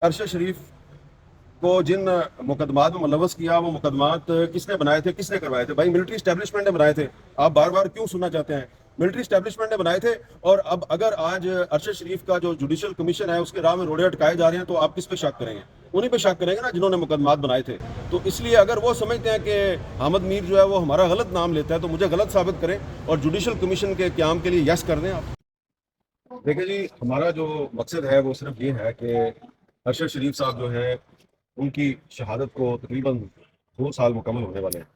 अरशद शरीफ को जिन मुकदमात में मुलवस किया, वो मुकदमात किसने बनाए थे, किसने करवाए थे? भाई मिलिट्री स्टैब्लिशमेंट ने बनाए थे। आप बार बार क्यों सुनना चाहते हैं? मिलिट्री स्टैब्लिशमेंट ने बनाए थे। और अब अगर आज अरशद शरीफ का जो जुडिशल कमीशन है उसके राह में रोड़े अटकाए जा रहे हैं, तो आप किस पे शक करेंगे? उन्हीं पे शक करेंगे ना जिन्होंने मुकदमात बनाए थे। तो इसलिए अगर वो समझते हैं कि हामिद मीर जो है वो हमारा गलत नाम लेता है, तो मुझे गलत साबित करें और जुडिशल कमीशन के क़याम के लिए यस कर दें आप। देखिए जी, हमारा जो मकसद है वो सिर्फ ये है कि अरशद शरीफ साहब जो है उनकी शहादत को तकरीबन 2 साल मुकम्मल होने वाले हैं।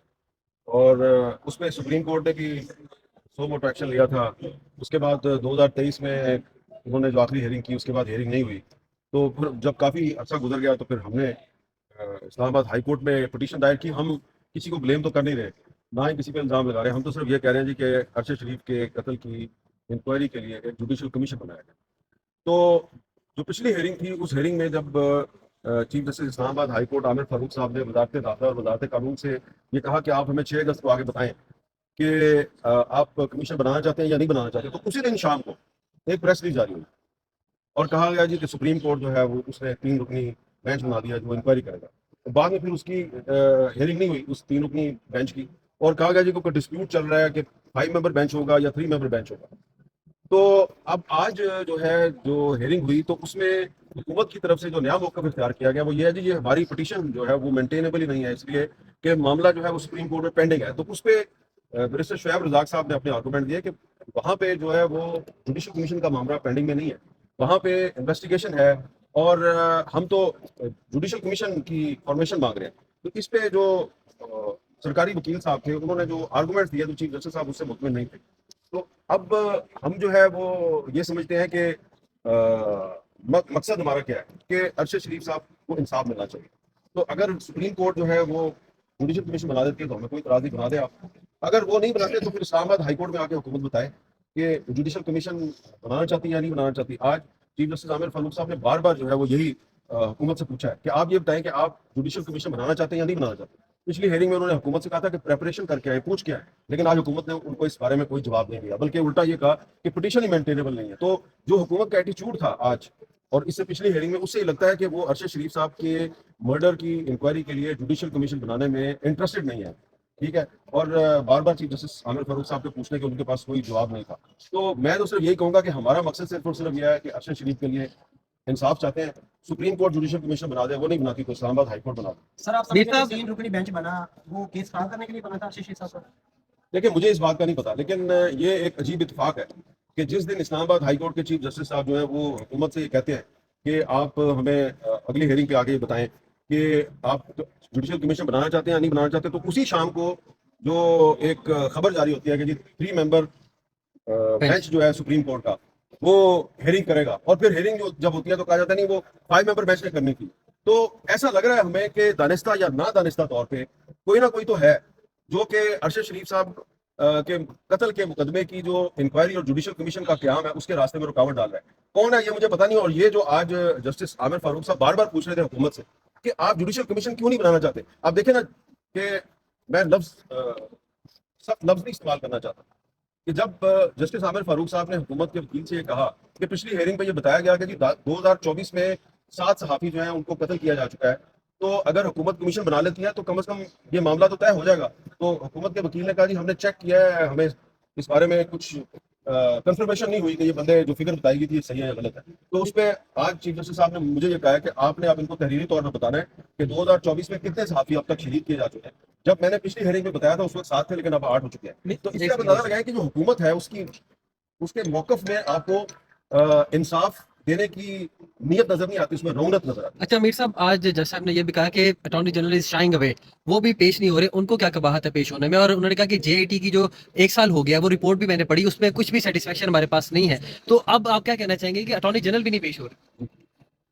और उसमें सुप्रीम कोर्ट ने भी सो मोटो एक्शन लिया था। उसके बाद 2023 में उन्होंने जो आखिरी हेयरिंग की, उसके बाद हेयरिंग नहीं हुई। तो फिर जब काफ़ी अर्सा गुजर गया तो फिर हमने इस्लामाबाद हाई कोर्ट में पिटीशन दायर की। हम किसी को ब्लेम तो कर नहीं रहे, ना ही किसी पे इल्ज़ाम लगा रहे हैं। हम तो सिर्फ ये कह रहे हैं जी कि अरशद शरीफ के कत्ल की इंक्वायरी के लिए एक जुडिशल कमीशन बनाया गया। तो जो पिछली हेयरिंग थी, उस हेयरिंग में जब chief justice Islamabad high court Aamir Farooq साहब ने वजारत दाखिला और वजारत कानून से ये कहा कि आप हमें 6 अगस्त को आगे बताएं कि आप कमीशन बनाना चाहते हैं या नहीं बनाना चाहते, तो उसी दिन शाम को एक प्रेस रिलीज जारी हुई और कहा गया जी कि सुप्रीम कोर्ट जो है वो उसने 3 रुकनी बेंच बना दिया जो इंक्वायरी करेगा। तो बाद में फिर उसकी हेयरिंग नहीं हुई उस 3 रुकनी बेंच की, और कहा गया जी कोई डिस्प्यूट चल रहा है कि 5 मेंबर बेंच होगा या 3 मेंबर बेंच होगा। तो अब आज जो है जो हेयरिंग हुई तो उसमें हुकूमत की तरफ से जो नया मौक़िफ़ इख्तियार किया गया वो ये है जी, ये हमारी पिटीशन जो है वो मेंटेनेबल ही नहीं है, इसलिए कि मामला जो है वो सुप्रीम कोर्ट में पेंडिंग है। तो उस पे बैरिस्टर शोएब रज़ाक साहब ने अपने आर्गूमेंट दिए कि वहाँ पे जो है वो जुडिशल कमीशन का मामला पेंडिंग में नहीं है, वहाँ पे इन्वेस्टिगेशन है। और हम तो जुडिशल कमीशन की फॉर्मेशन मांग रहे हैं। तो इस पे जो सरकारी वकील साहब थे उन्होंने जो आर्गूमेंट दिए तो चीफ जस्टिस साहब उससे मुतमिन नहीं थे। तो अब हम जो है वो ये समझते हैं कि मकसद हमारा क्या है कि अरशद शरीफ साहब को इंसाफ मिलना चाहिए। तो अगर सुप्रीम कोर्ट जो है वो जुडिशल कमीशन बना देती है तो हमें कोई इतराज़ नहीं, बना दे आप। अगर वो नहीं बनाते तो फिर इस्लामाबाद हाई कोर्ट में आके हुकूमत बताए कि जुडिशल कमीशन बनाना चाहती है या नहीं बनाना चाहती। आज चीफ जस्टिस आमिर फारूक साहब ने बार बार जो है वो यही हुकूमत से पूछा है कि आप ये बताएं कि आप जुडिशल कमीशन बनाना चाहते हैं या नहीं बनाना चाहते। पिछली हेयरिंग में उन्होंने हुकूमत से कहा था कि प्रेपरेशन करके आए, पूछ के आए, लेकिन आज हुकूमत ने उनको इस बारे में कोई जवाब नहीं दिया, बल्कि उल्टा ये कहा कि पिटीशन ही मेंटेनेबल नहीं है। तो जो हुकूमत का एटीट्यूड था आज और इससे पिछली हेयरिंग में, उससे ये लगता है कि वो अरशद शरीफ साहब के मर्डर की इंक्वायरी के लिए जुडिशल कमीशन बनाने में इंटरेस्टेड नहीं है। ठीक है। और बार बार चीफ जस्टिस आमिर फारूक साहब के पूछने के उनके पास कोई जवाब नहीं था। तो मैं तो सिर्फ यही कहूंगा कि हमारा मकसद सिर्फ और सिर्फ यह है कि अरशद शरीफ के लिए इंसाफ चाहते हैं। सुप्रीम कोर्ट जुडिशल कमीशन बना दे, वो नहीं बनाती तो इस्लामाबाद हाई कोर्ट बना दे। सर आप समझते हैं 3 रुकनी बेंच बना वो केस खड़ा करने के लिए बना था आशीष साहब का? देखिए, मुझे इस बात का नहीं पता, लेकिन ये एक अजीब इत्तेफाक है कि जिस दिन इस्लामाबाद हाई कोर्ट के चीफ जस्टिस साहब जो है वो हुकूमत से ये कहते हैं कि आप हमें अगली हेयरिंग पे आके बताएं कि आप जुडिशल कमीशन बनाना चाहते हैं या नहीं बनाना चाहते, तो उसी शाम को जो एक खबर जारी होती है कि जी 3 मेंबर बेंच जो है सुप्रीम कोर्ट का वो हेयरिंग करेगा। और फिर हेयरिंग जो जब होती है तो कहा जाता है नहीं, वो 5 मेंबर बेंच ने करनी थी। तो ऐसा लग रहा है हमें कि दानिस्ता या ना दानिस्ता तौर पे कोई ना कोई तो है जो कि अरशद शरीफ साहब के कत्ल के मुकदमे की जो इंक्वायरी और जुडिशल कमीशन का क्याम है उसके रास्ते में रुकावट डाल रहा है। कौन है ये मुझे पता नहीं। और ये जो आज जस्टिस आमिर फारूक साहब बार बार पूछ रहे थे हुकूमत से कि आप जुडिशल कमीशन क्यों नहीं बनाना चाहते, आप देखें ना कि मैं सख्त लफ्ज नहीं इस्तेमाल करना चाहता कि जब जस्टिस आमिर फारूक साहब ने हुकूमत के वकील से ये कहा कि पिछली हेयरिंग पे ये बताया गया कि जी 2024 में 7 सहाफ़ी जो हैं उनको कत्ल किया जा चुका है, तो अगर हुकूमत कमीशन बना लेती है तो कम से कम ये मामला तो तय हो जाएगा। तो हुकूमत के वकील ने कहा जी हमने चेक किया है, हमें इस बारे में कुछ कंफर्मेशन नहीं हुई कि ये बंदे जो फिगर बताई गई थी सही है या गलत है। तो उस पर आज चीफ जस्टिस साहब ने मुझे ये कहा है कि आपने अब इनको तहरीरी तौर पर बताना है कि 2024 में कितने सहाफ़ी अब तक शहीद किए जा चुके हैं। जब मैंने पिछली हेयरिंग में बताया था उस वक्त 7 थे, लेकिन अब 8 हो चुके हैं। तो इससे आप अंदाजा लगाएं कि जो हुकूमत है उसकी उसके मौकफ में आपको इंसाफ देने की नीयत नजर नहीं आती, उसमें रौनक नजर आती है। अच्छा मीर साहब, आज जज साहब ने ये भी कहा कि attorney general is sharing away, वो भी पेश नहीं हो रहे, उनको क्या कबाहत है पेश होने में? और उन्होंने कहा कि जेआईटी की जो 1 साल हो गया वो रिपोर्ट भी मैंने पढ़ी, उसमें कुछ भी सेटिस्फेक्शन हमारे पास नहीं है। तो अब आप क्या कहना चाहेंगे कि अटॉर्नी जनरल भी नहीं पेश हो रहे?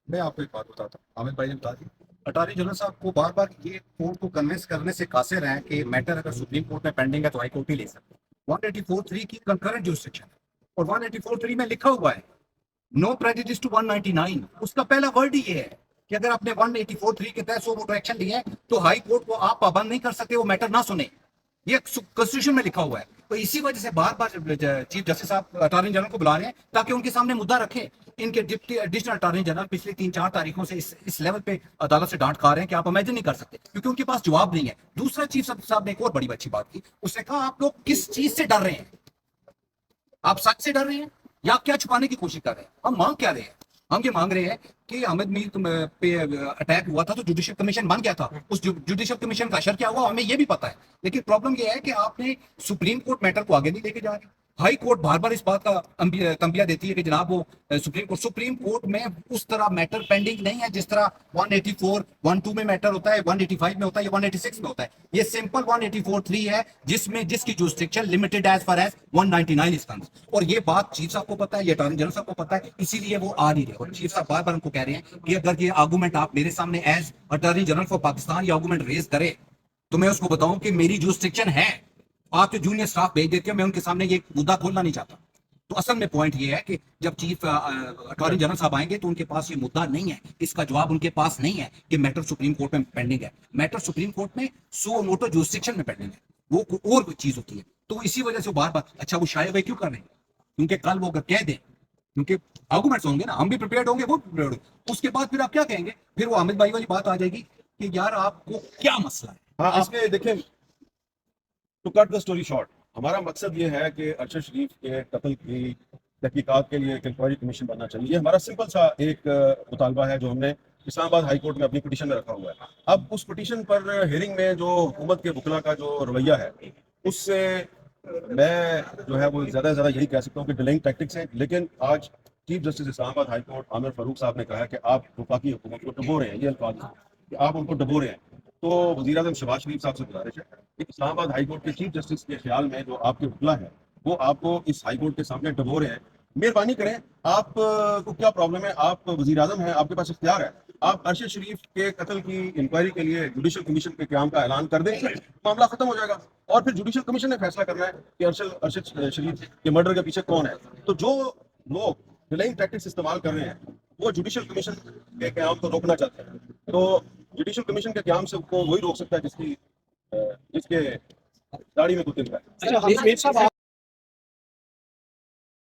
मैं आपको एक बात बताता हूँ, आमिर भाई ने बता दी। अटॉर्नी जनरल साहब को बार बार ये कोर्ट को कन्विंस करने से कासिर हैं कि मैटर अगर सुप्रीम कोर्ट में पेंडिंग है तो हाई कोर्ट ही ले सकते हैं। 184(3) की कंकरेंट जुरिस्डिक्शन है और 184(3) में लिखा हुआ है नो प्रेजुडिस टू 199। उसका पहला वर्ड ही ये है कि अगर आपने 184(3) के तहत सो वोटो एक्शन लिए हैं तो हाई कोर्ट को आप पाबंद नहीं कर सकते वो मैटर ना सुने। ये कॉन्स्टिट्यूशन में लिखा हुआ है। تو اسی وجہ سے بار بار چیف جسٹس صاحب اٹارنی جنرل کو بلا رہے ہیں تاکہ ان کے سامنے مدعا رکھیں. ان کے ڈپٹی ایڈیشنل اٹارنی جنرل پچھلے 3-4 تاریخوں سے اس لیول پہ عدالت سے ڈانٹ کھا رہے ہیں کہ آپ امیجن نہیں کر سکتے کیونکہ ان کے پاس جواب نہیں ہے. دوسرا چیف صاحب نے ایک اور بڑی اچھی بات کی, اس نے کہا آپ لوگ کس چیز سے ڈر رہے ہیں, آپ سچ سے ڈر رہے ہیں یا کیا چھپانے کی کوشش کر رہے ہیں. ہم مانگ کیا رہے ہیں, ہم یہ مانگ رہے ہیں کہ احمد میر پہ اٹیک ہوا تھا تو جوڈیشل کمیشن بن گیا تھا, اس جوڈیشل کمیشن کا اشر کیا ہوا ہمیں یہ بھی پتا ہے, لیکن پرابلم یہ ہے کہ آپ نے سپریم کورٹ میٹر کو آگے نہیں لے کے جا رہے. ہائی کورٹ بار بار اس بات کا تنبیہ دیتی ہے کہ جناب وہ سپریم کورٹ میں اس طرح میٹر پینڈنگ نہیں ہے جس طرح 184(1)(2) میں میٹر ہوتا ہے, 185 میں ہوتا ہے یا 186 میں ہوتا ہے. یہ سمپل 184(3) ہے جس کی jurisdiction limited as far as 199 is concerned. اور یہ بات چیف صاحب کو پتا ہے, یہ اٹارنی جنرل صاحب کو پتا ہے, اسی لیے وہ آ نہیں رہے. اور چیف صاحب بار بار ان کو کہہ رہے ہیں کہ اگر یہ آرگومنٹ آپ میرے سامنے as attorney general for Pakistan یہ آرگومنٹ ریز کرے تو میں اس کو بتاؤں کہ میری جورسڈکشن ہے, آپ جو جونیئر اسٹاف بھیج دیتے ہیں میں ان کے سامنے یہ مدعا کھولنا نہیں چاہتا. تو اصل میں پوائنٹ یہ ہے کہ جب چیف اٹارنی جنرل صاحب آئیں گے تو ان کے پاس یہ مدعا نہیں ہے, اس کا جواب ان کے پاس نہیں ہے کہ میٹر سپریم کورٹ میں پینڈنگ ہے. میٹر سپریم کورٹ میں سو موٹو جورسڈکشن میں پینڈنگ ہے, وہ اور کوئی چیز ہوتی ہے. تو اسی وجہ سے وہ بار بار اچھا وہ شائع ہوئے کیوں کر رہے ہیں, کیونکہ کل وہ اگر کہہ دیں, کیونکہ آرگومنٹس ہوں گے نا, ہم بھی پریپیئرڈ ہوں گے وہ پریپیئرڈ ہوں گے, اس کے بعد پھر آپ کیا کہیں گے, پھر وہ حامد بھائی والی بات آ جائے گی کہ یار آپ کو کیا مسئلہ ہے. ہاں اس میں دیکھیں, to cut the story short, ہمارا مقصد یہ ہے کہ ارشد شریف کے قتل کی تحقیقات کے لیے ایک انکوائری کمیشن بننا چاہیے. یہ ہمارا سمپل سا ایک مطالبہ ہے جو ہم نے اسلام آباد ہائی کورٹ میں اپنی پٹیشن میں رکھا ہوا ہے. اب اس پٹیشن پر ہیئرنگ میں جو حکومت کے وکلا کا جو رویہ ہے اس سے میں جو ہے وہ زیادہ سے زیادہ یہی کہہ سکتا ہوں کہ ڈیلنگ ٹیکٹکس ہیں. لیکن آج چیف جسٹس اسلام آباد ہائی کورٹ عامر فاروق صاحب نے کہا کہ آپ وفاقی حکومت کو ڈبو رہے ہیں, یہ الفاظ کہ آپ ان کو ڈبو رہے ہیں. تو وزیر اعظم شہباز شریف صاحب سے گزارش ہے کہ اسلام آباد ہائی کورٹ کے چیف جسٹس کے خیال میں جو آپ کے وکلا ہے وہ آپ کو اس ہائی کورٹ کے سامنے ڈبو رہے ہیں. مہربانی کریں, آپ کو کیا پرابلم ہے, آپ وزیر اعظم ہیں, آپ کے پاس اختیار ہے, آپ ارشد شریف کے قتل کی انکوائری کے لیے جوڈیشل کمیشن کے قیام کا اعلان کر دیں, معاملہ ختم ہو جائے گا. اور پھر جوڈیشل کمیشن نے فیصلہ کرنا ہے کہ ارشد شریف کے مرڈر کے پیچھے کون ہے. تو جو لوگ ڈیلنگ ٹیکٹکس استعمال کر رہے ہیں وہ جوڈیشل کمیشن کے قیام کو روکنا چاہتے ہیں. تو جوڈیشل کمیشن کے قیام سے کو وہی روک سکتا ہے جس کے داڑھی میں کتے کا ہے.